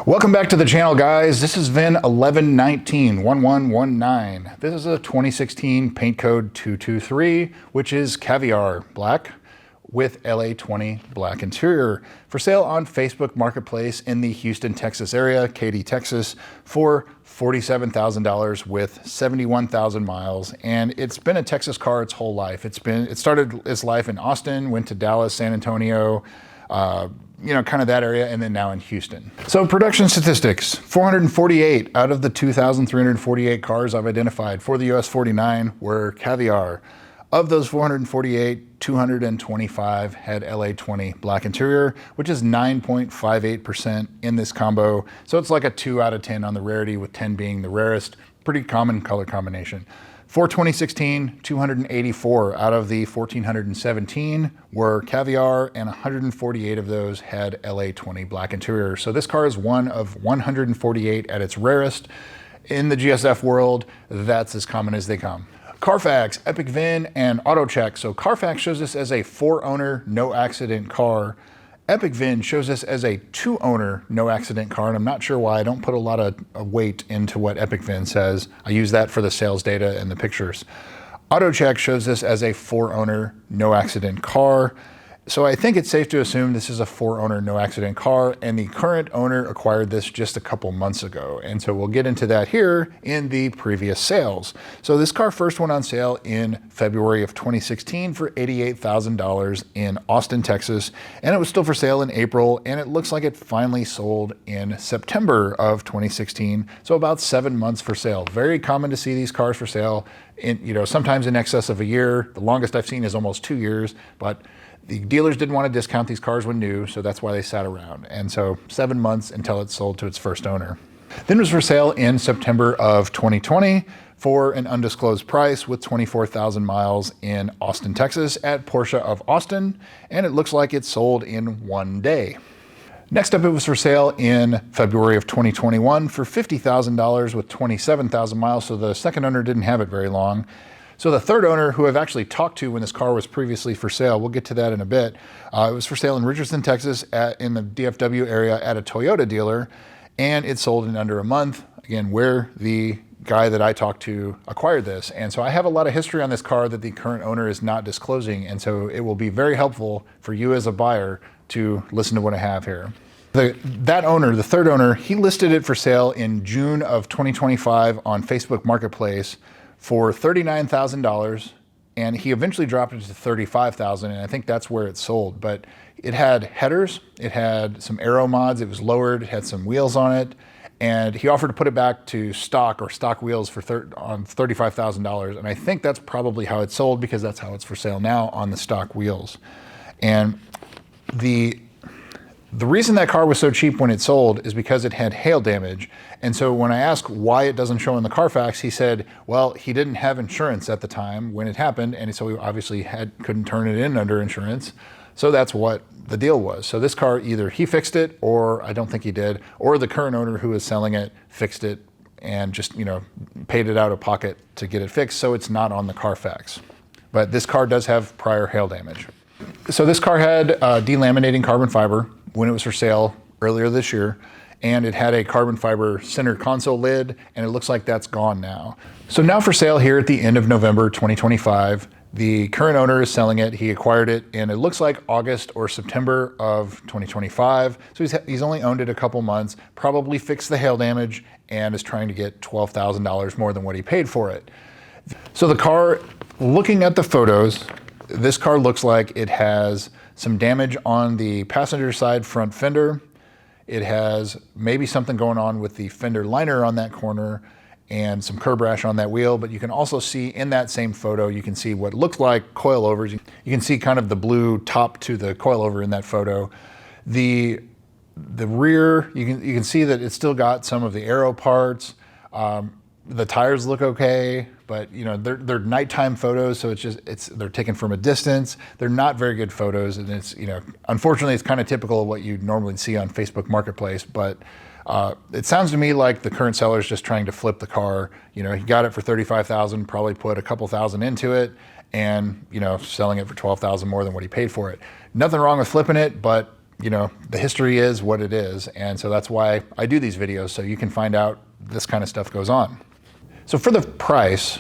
Welcome back to the channel, guys. This is VIN 11191119. This is a 2016 paint code 223, which is Caviar Black with LA20 black interior, for sale on Facebook Marketplace in the Houston, Texas area, Katy, Texas, for $47,000 with 71,000 miles. And it's been a Texas car its whole life. It started its life in Austin, went to Dallas, San Antonio, kind of that area, and then now in Houston. So production statistics, 448 out of the 2,348 cars I've identified for the US 49 were Caviar. Of those 448, 225 had LA20 black interior, which is 9.58% in this combo. So it's like a 2 out of 10 on the rarity, with 10 being the rarest. Pretty common color combination. For 2016, 284 out of the 1,417 were Caviar, and 148 of those had LA20 black interior. So this car is one of 148 at its rarest. In the GSF world, that's as common as they come. Carfax, Epic VIN, and AutoCheck. So Carfax shows this as a 4-owner, no accident car. Epic VIN shows this as a 2-owner, no accident car, and I'm not sure why. I don't put a lot of weight into what Epic VIN says. I use that for the sales data and the pictures. AutoCheck shows this as a 4-owner, no accident car. So I think it's safe to assume this is a 4-owner, no accident car, and the current owner acquired this just a couple months ago. And so we'll get into that here in the previous sales. So this car first went on sale in February of 2016 for $88,000 in Austin, Texas, and it was still for sale in April, and it looks like it finally sold in September of 2016. So about 7 months for sale. Very common to see these cars for sale in, sometimes in excess of a year. The longest I've seen is almost 2 years, but the dealers didn't want to discount these cars when new, so that's why they sat around. And so 7 months until it sold to its first owner. Then it was for sale in September of 2020 for an undisclosed price with 24,000 miles in Austin, Texas at Porsche of Austin, and it looks like it sold in 1 day. Next up, it was for sale in February of 2021 for $50,000 with 27,000 miles, so the second owner didn't have it very long. So the third owner, who I've actually talked to when this car was previously for sale, we'll get to that in a bit. It was for sale in Richardson, Texas, in the DFW area at a Toyota dealer, and it sold in under a month. Again, where the guy that I talked to acquired this. And so I have a lot of history on this car that the current owner is not disclosing, and so it will be very helpful for you as a buyer to listen to what I have here. That owner, the third owner, he listed it for sale in June of 2025 on Facebook Marketplace for $39,000, and he eventually dropped it to $35,000, and I think that's where it sold. But it had headers, it had some aero mods, it was lowered, it had some wheels on it, and he offered to put it back to stock wheels for on $35,000, and I think that's probably how it sold, because that's how it's for sale now, on the stock wheels. And the reason that car was so cheap when it sold is because it had hail damage. And so when I asked why it doesn't show in the Carfax, he said, well, he didn't have insurance at the time when it happened, and so he obviously couldn't turn it in under insurance. So that's what the deal was. So this car, either he fixed it, or I don't think he did, or the current owner who is selling it fixed it and just, paid it out of pocket to get it fixed, so it's not on the Carfax. But this car does have prior hail damage. So this car had delaminating carbon fiber when it was for sale earlier this year, and it had a carbon fiber center console lid, and it looks like that's gone now. So now for sale here at the end of November 2025, the current owner is selling it. He acquired it in, it looks like, August or September of 2025. So he's only owned it a couple months, probably fixed the hail damage, and is trying to get $12,000 more than what he paid for it. So the car, looking at the photos, this car looks like it has some damage on the passenger side front fender. It has maybe something going on with the fender liner on that corner and some curb rash on that wheel, but you can also see in that same photo, you can see what looks like coilovers. You can see kind of the blue top to the coilover in that photo. The rear, you can see that it's still got some of the aero parts. The tires look okay, but they're nighttime photos, so they're taken from a distance. They're not very good photos, and it's unfortunately it's kind of typical of what you normally see on Facebook Marketplace. But it sounds to me like the current seller is just trying to flip the car. He got it for $35,000, probably put a couple thousand into it, and selling it for $12,000 more than what he paid for it. Nothing wrong with flipping it, but you know, the history is what it is. And so that's why I do these videos, so you can find out this kind of stuff goes on. So for the price,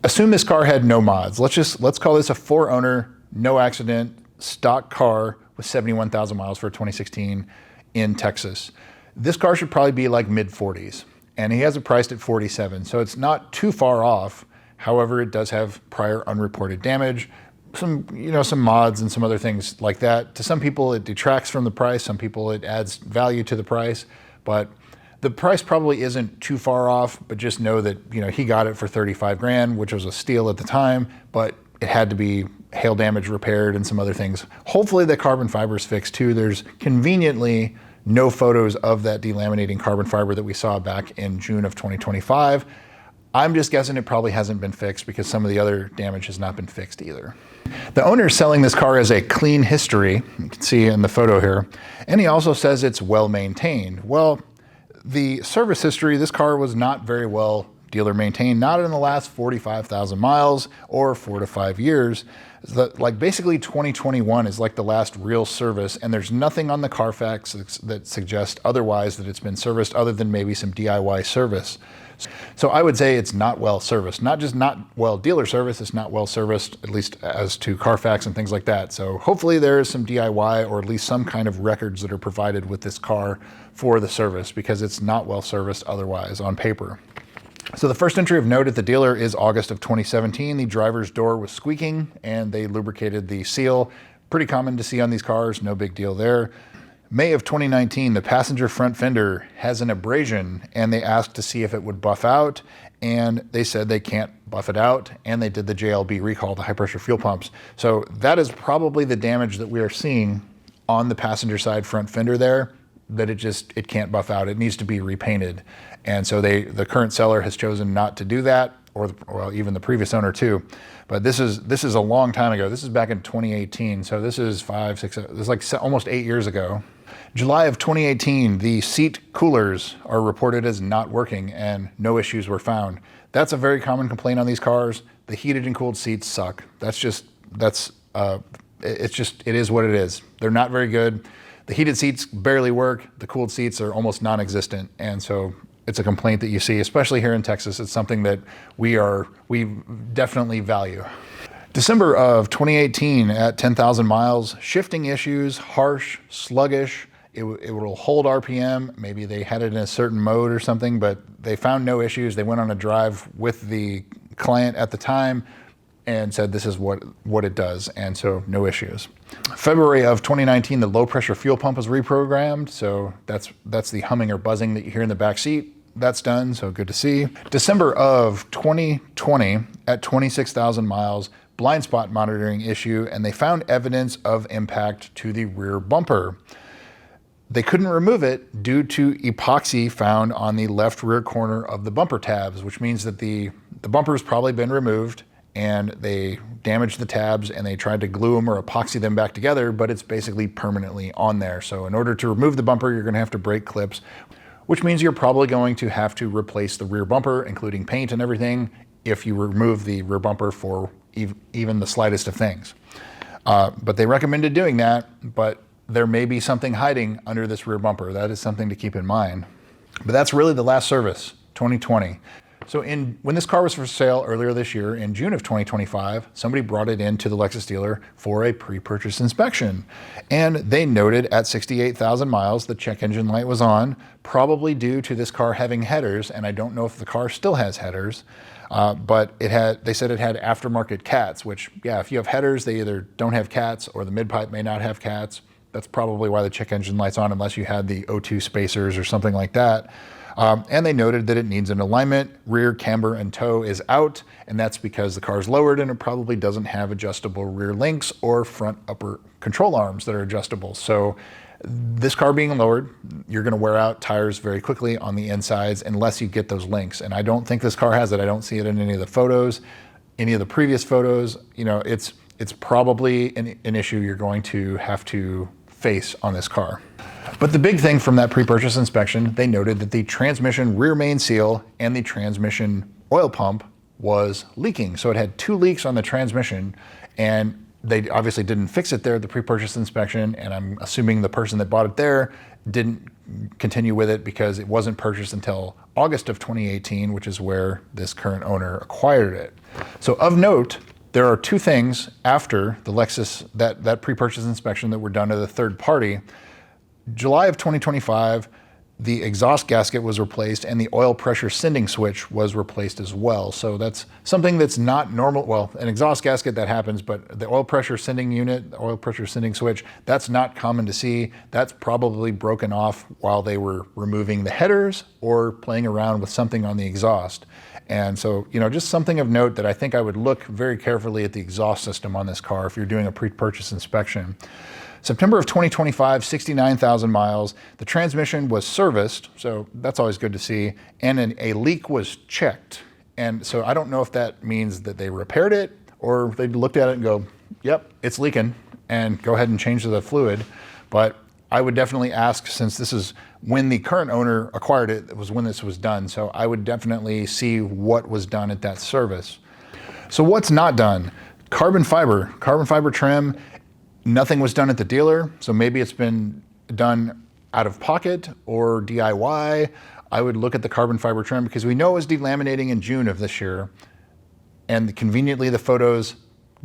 assume this car had no mods. Let's call this a 4-owner, no accident, stock car with 71,000 miles for a 2016 in Texas. This car should probably be like mid 40s, and he has it priced at 47. So it's not too far off. However, it does have prior unreported damage, some mods and some other things like that. To some people it detracts from the price, some people it adds value to the price, but the price probably isn't too far off. But just know that, you know, he got it for 35 grand, which was a steal at the time, but it had to be hail damage repaired and some other things. Hopefully the carbon fiber is fixed too. There's conveniently no photos of that delaminating carbon fiber that we saw back in June of 2025. I'm just guessing it probably hasn't been fixed because some of the other damage has not been fixed either. The owner is selling this car as a clean history, you can see in the photo here, and he also says it's well maintained. Well, the service history, this car was not very well dealer maintained, not in the last 45,000 miles or 4 to 5 years. Like basically 2021 is like the last real service, and there's nothing on the Carfax that suggests otherwise, that it's been serviced other than maybe some DIY service. So I would say it's not well serviced, not just not well dealer service, it's not well serviced, at least as to Carfax and things like that. So hopefully there is some DIY or at least some kind of records that are provided with this car for the service, because it's not well serviced otherwise on paper. So the first entry of note at the dealer is August of 2017. The driver's door was squeaking and they lubricated the seal. Pretty common to see on these cars, no big deal there. May of 2019, the passenger front fender has an abrasion and they asked to see if it would buff out, and they said they can't buff it out, and they did the JLB recall, the high pressure fuel pumps. So that is probably the damage that we are seeing on the passenger side front fender there, that it can't buff out. It needs to be repainted. And so the current seller has chosen not to do that, or well, even the previous owner too. But this is a long time ago. This is back in 2018. So this is 5, 6, this is like almost 8 years ago. July of 2018, the seat coolers are reported as not working and no issues were found. That's a very common complaint on these cars. The heated and cooled seats suck. It is what it is. They're not very good. The heated seats barely work. The cooled seats are almost non-existent. And so it's a complaint that you see, especially here in Texas. It's something that we definitely value. December of 2018 at 10,000 miles, shifting issues, harsh, sluggish. It will hold RPM. Maybe they had it in a certain mode or something, but they found no issues. They went on a drive with the client at the time and said this is what it does, and so no issues. February of 2019, the low pressure fuel pump was reprogrammed, so that's the humming or buzzing that you hear in the back seat. That's done, so good to see. December of 2020 at 26,000 miles, blind spot monitoring issue, and they found evidence of impact to the rear bumper. They couldn't remove it due to epoxy found on the left rear corner of the bumper tabs, which means that the bumper's probably been removed and they damaged the tabs and they tried to glue them or epoxy them back together, but it's basically permanently on there. So in order to remove the bumper, you're gonna have to break clips, which means you're probably going to have to replace the rear bumper, including paint and everything, if you remove the rear bumper for even the slightest of things. But they recommended doing that, but there may be something hiding under this rear bumper. That is something to keep in mind. But that's really the last service, 2020. So when this car was for sale earlier this year, in June of 2025, somebody brought it into the Lexus dealer for a pre-purchase inspection. And they noted at 68,000 miles, the check engine light was on, probably due to this car having headers. And I don't know if the car still has headers, but they said it had aftermarket cats, which, yeah, if you have headers, they either don't have cats or the mid-pipe may not have cats. That's probably why the check engine light's on, unless you had the O2 spacers or something like that. And they noted that it needs an alignment, rear camber and tow is out, and that's because the car's lowered and it probably doesn't have adjustable rear links or front upper control arms that are adjustable. So this car being lowered, you're gonna wear out tires very quickly on the insides unless you get those links. And I don't think this car has it. I don't see it in any of the photos, any of the previous photos. You know, it's probably an issue you're going to have to face on this car. But the big thing from that pre-purchase inspection, they noted that the transmission rear main seal and the transmission oil pump was leaking. So it had 2 leaks on the transmission, and They obviously didn't fix it there at the pre-purchase inspection, and I'm assuming the person that bought it there didn't continue with it because it wasn't purchased until August of 2018, which is where this current owner acquired it. So of note, there are two things after the Lexus, that pre-purchase inspection that were done to the third party. July of 2025, the exhaust gasket was replaced and the oil pressure sending switch was replaced as well. So that's something that's not normal. Well, an exhaust gasket, that happens, but the oil pressure sending unit, the oil pressure sending switch, that's not common to see. That's probably broken off while they were removing the headers or playing around with something on the exhaust. And so, just something of note that I think I would look very carefully at the exhaust system on this car if you're doing a pre-purchase inspection. September of 2025, 69,000 miles. The transmission was serviced, so that's always good to see, and a leak was checked. And so I don't know if that means that they repaired it or they looked at it and go, yep, it's leaking, and go ahead and change the fluid. But I would definitely ask, since this is when the current owner acquired it, it was when this was done. So I would definitely see what was done at that service. So what's not done? Carbon fiber trim. Nothing was done at the dealer, so maybe it's been done out of pocket or DIY. I would look at the carbon fiber trim because we know it was delaminating in June of this year, and conveniently the photos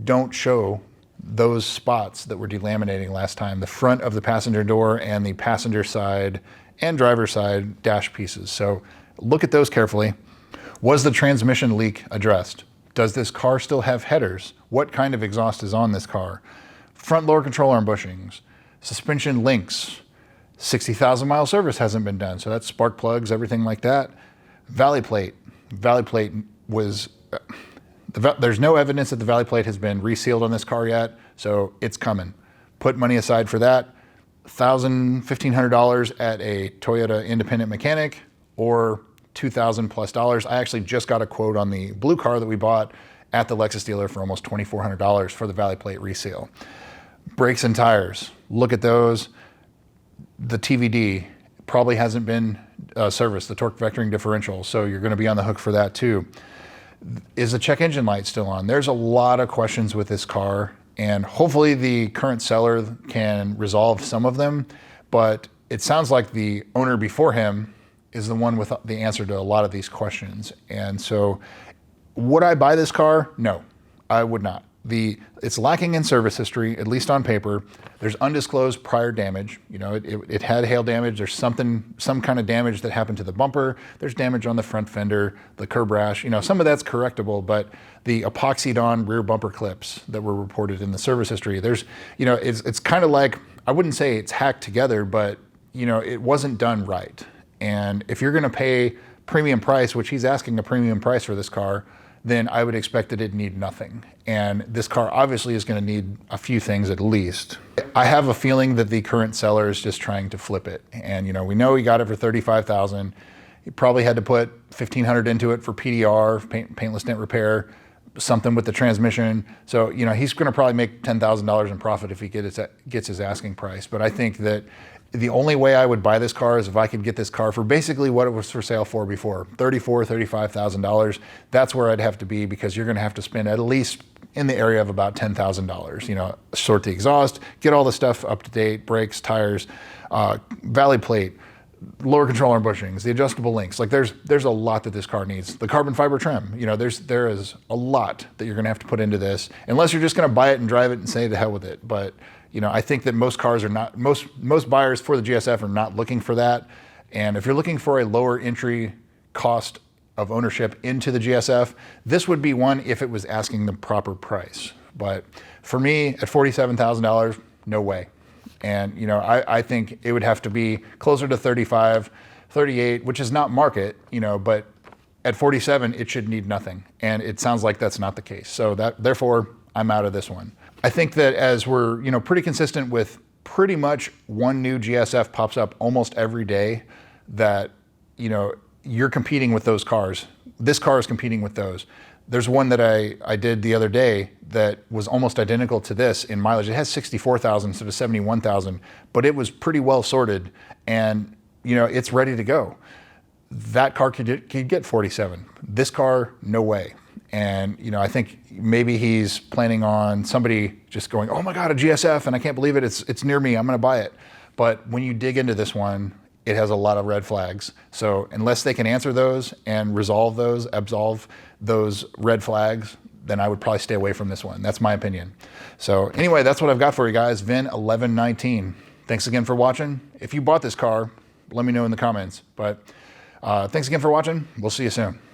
don't show those spots that were delaminating last time, the front of the passenger door and the passenger side and driver's side dash pieces. So look at those carefully. Was the transmission leak addressed? Does this car still have headers? What kind of exhaust is on this car? Front lower control arm bushings, suspension links, 60,000 mile service hasn't been done. So that's spark plugs, everything like that. Valley plate was, there's no evidence that the valley plate has been resealed on this car yet. So it's coming. Put money aside for that. $1,000, $1,500 at a Toyota independent mechanic, or $2,000 plus. I actually just got a quote on the blue car that we bought at the Lexus dealer for almost $2,400 for the valley plate reseal. Brakes and tires, look at those. The TVD probably hasn't been serviced, the torque vectoring differential, so you're going to be on the hook for that too. Is the check engine light still on? There's a lot of questions with this car, and hopefully the current seller can resolve some of them, but it sounds like the owner before him is the one with the answer to a lot of these questions. And so, would I buy this car? No, I would not. It's lacking in service history, at least on paper. There's undisclosed prior damage. It had hail damage. There's some kind of damage that happened to the bumper. There's damage on the front fender, the curb rash. Some of that's correctable, but the epoxied on rear bumper clips that were reported in the service history, it's kind of like, I wouldn't say it's hacked together, but it wasn't done right. And if you're going to pay premium price, which he's asking a premium price for this car, then I would expect that it'd need nothing. And this car obviously is going to need a few things at least. I have a feeling that the current seller is just trying to flip it. And we know he got it for $35,000. He probably had to put $1,500 into it for PDR, paintless dent repair, something with the transmission. So he's going to probably make $10,000 in profit if he gets his asking price. But I think that the only way I would buy this car is if I could get this car for basically what it was for sale for before, $34,000, $35,000. That's where I'd have to be, because you're going to have to spend at least in the area of about $10,000. Sort the exhaust, get all the stuff up to date, brakes, tires, valley plate, lower control arm bushings, the adjustable links. Like there's a lot that this car needs. The carbon fiber trim, there is a lot that you're going to have to put into this, unless you're just going to buy it and drive it and say to hell with it. But I think that most cars are not, most buyers for the GSF are not looking for that. And if you're looking for a lower entry cost of ownership into the GSF, this would be one if it was asking the proper price. But for me, at $47,000, no way. And I think it would have to be closer to 35, 38, which is not market, but at 47, it should need nothing. And it sounds like that's not the case. So therefore, I'm out of this one. I think that as we're, pretty consistent with pretty much one new GSF pops up almost every day, that, you're competing with those cars. This car is competing with those. There's one that I did the other day that was almost identical to this in mileage. It has 64,000 instead of 71,000, but it was pretty well sorted, and it's ready to go. That car could get 47. This car, no way. And, you know, I think maybe he's planning on somebody just going, oh my God, a GSF, and I can't believe it, it's near me, I'm gonna buy it. But when you dig into this one, it has a lot of red flags. So unless they can answer those and absolve those red flags, then I would probably stay away from this one. That's my opinion. So anyway, that's what I've got for you guys, VIN 1119. Thanks again for watching. If you bought this car, let me know in the comments. But thanks again for watching. We'll see you soon.